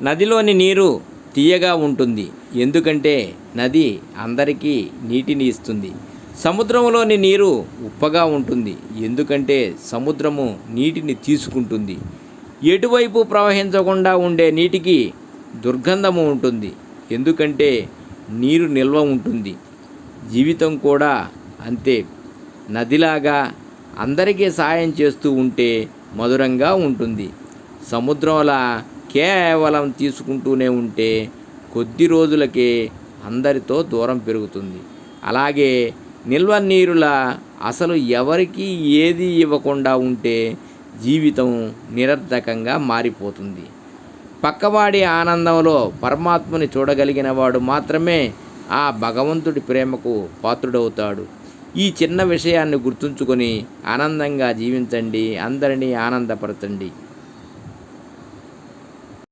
నదిలోని నీరు తీయగా ఉంటుంది, ఎందుకంటే నది అందరికీ నీటిని ఇస్తుంది. సముద్రంలోని నీరు ఉప్పగా ఉంటుంది, ఎందుకంటే సముద్రము నీటిని తీసుకుంటుంది. ఎటువైపు ప్రవహించకుండా ఉండే నీటికి దుర్గంధము ఉంటుంది, ఎందుకంటే నీరు నిల్వ ఉంటుంది. జీవితం కూడా అంతే. నదిలాగా అందరికీ సాయం చేస్తూ ఉంటే మధురంగా ఉంటుంది. సముద్రంలా కేవలం తీసుకుంటూనే ఉంటే కొద్ది రోజులకే అందరితో దూరం పెరుగుతుంది. అలాగే నిల్వ నీరులా అసలు ఎవరికీ ఏది ఇవ్వకుండా ఉంటే జీవితం నిరర్థకంగా మారిపోతుంది. పక్కవాడి ఆనందంలో పరమాత్మని చూడగలిగిన వాడు మాత్రమే ఆ భగవంతుడి ప్రేమకు పాత్రుడవుతాడు. ఈ చిన్న విషయాన్ని గుర్తుంచుకొని ఆనందంగా జీవించండి, అందరినీ ఆనందపరచండి.